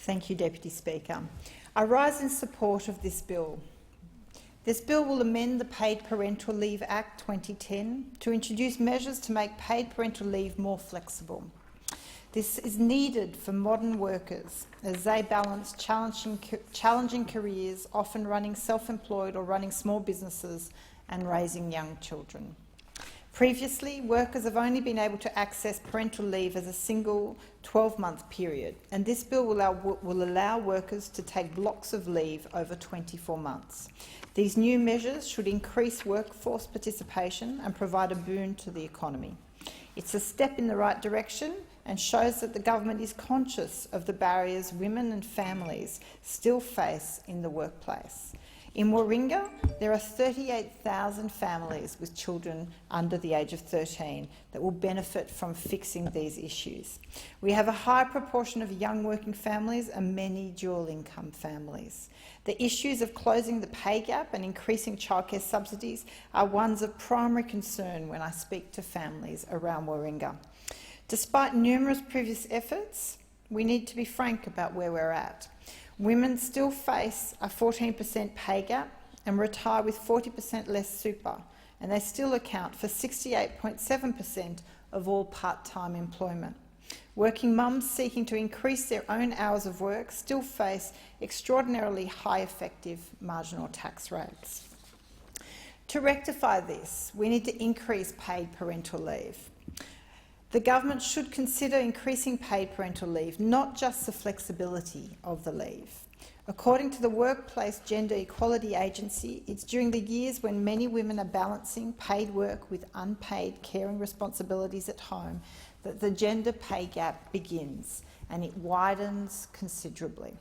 Thank you, Deputy Speaker. I rise in support of this bill. This bill will amend the Paid Parental Leave Act 2010 to introduce measures to make paid parental leave more flexible. This is needed for modern workers as they balance challenging careers, often running self-employed or running small businesses and raising young children. Previously, workers have only been able to access parental leave as a single 12-month period, and this bill will allow workers to take blocks of leave over 24 months. These new measures should increase workforce participation and provide a boon to the economy. It's a step in the right direction and shows that the government is conscious of the barriers women and families still face in the workplace. In Warringah, there are 38,000 families with children under the age of 13 that will benefit from fixing these issues. We have a high proportion of young working families and many dual-income families. The issues of closing the pay gap and increasing childcare subsidies are ones of primary concern when I speak to families around Warringah. Despite numerous previous efforts, we need to be frank about where we're at. Women still face a 14% pay gap and retire with 40% less super, and they still account for 68.7% of all part-time employment. Working mums seeking to increase their own hours of work still face extraordinarily high effective marginal tax rates. To rectify this, we need to increase paid parental leave. The government should consider increasing paid parental leave, not just the flexibility of the leave. According to the Workplace Gender Equality Agency, it's during the years when many women are balancing paid work with unpaid caring responsibilities at home that the gender pay gap begins, and it widens considerably.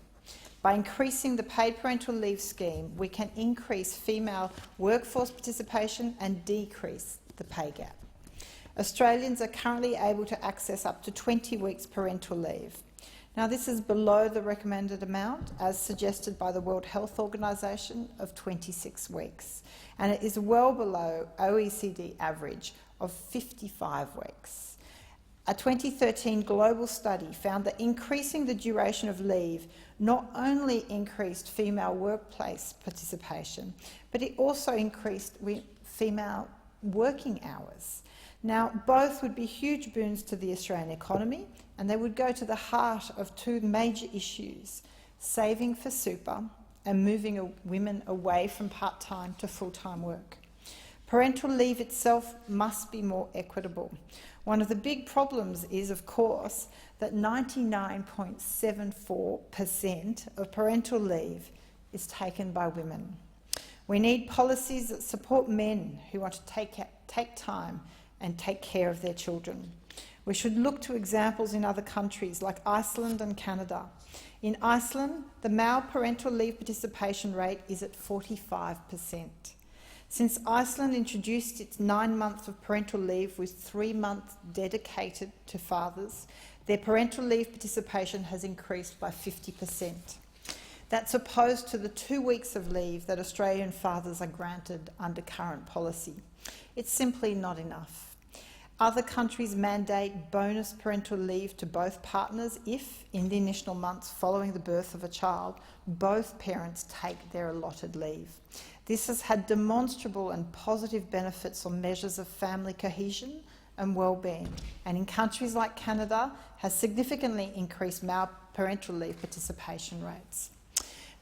By increasing the paid parental leave scheme, we can increase female workforce participation and decrease the pay gap. Australians are currently able to access up to 20 weeks parental leave. Now, this is below the recommended amount, as suggested by the World Health Organization, of 26 weeks, and it is well below OECD average of 55 weeks. A 2013 global study found that increasing the duration of leave not only increased female workplace participation, but it also increased female working hours. Now, both would be huge boons to the Australian economy, and they would go to the heart of two major issues: saving for super and moving women away from part-time to full-time work. Parental leave itself must be more equitable. One of the big problems is, of course, that 99.74% of parental leave is taken by women. We need policies that support men who want to take time and take care of their children. We should look to examples in other countries like Iceland and Canada. In Iceland, the male parental leave participation rate is at 45%. Since Iceland introduced its 9 months of parental leave with 3 months dedicated to fathers, their parental leave participation has increased by 50%. That's opposed to the 2 weeks of leave that Australian fathers are granted under current policy. It's simply not enough. Other countries mandate bonus parental leave to both partners if, in the initial months following the birth of a child, both parents take their allotted leave. This has had demonstrable and positive benefits on measures of family cohesion and well-being, and in countries like Canada has significantly increased male parental leave participation rates.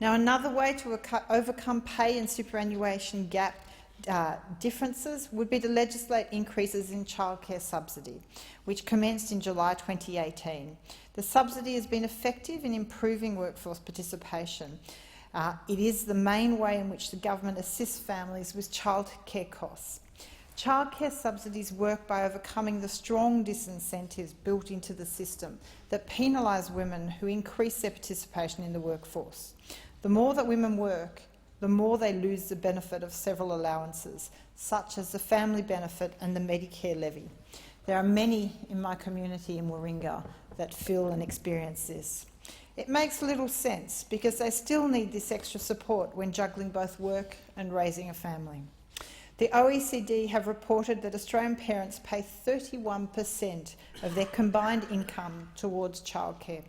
Now, another way to overcome pay and superannuation gap differences would be to legislate increases in childcare subsidy, which commenced in July 2018. The subsidy has been effective in improving workforce participation. It is the main way in which the government assists families with childcare costs. Childcare subsidies work by overcoming the strong disincentives built into the system that penalise women who increase their participation in the workforce. The more that women work, the more they lose the benefit of several allowances, such as the family benefit and the Medicare levy. There are many in my community in Warringah that feel and experience this. It makes little sense because they still need this extra support when juggling both work and raising a family. The OECD have reported that Australian parents pay 31% of their combined income towards childcare.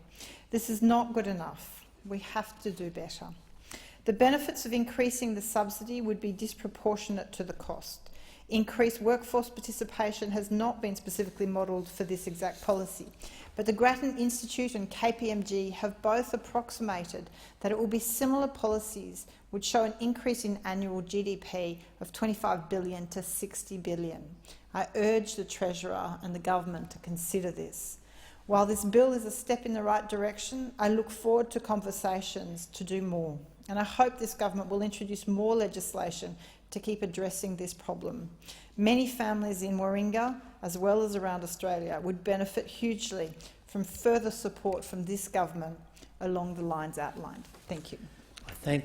This is not good enough. We have to do better. The benefits of increasing the subsidy would be disproportionate to the cost. Increased workforce participation has not been specifically modelled for this exact policy, but the Grattan Institute and KPMG have both approximated that it will be similar policies would show an increase in annual GDP of $25 billion to $60 billion. I urge the Treasurer and the Government to consider this. While this bill is a step in the right direction, I look forward to conversations to do more, and I hope this Government will introduce more legislation to keep addressing this problem. Many families in Warringah, as well as around Australia, would benefit hugely from further support from this Government along the lines outlined. Thank you. I thank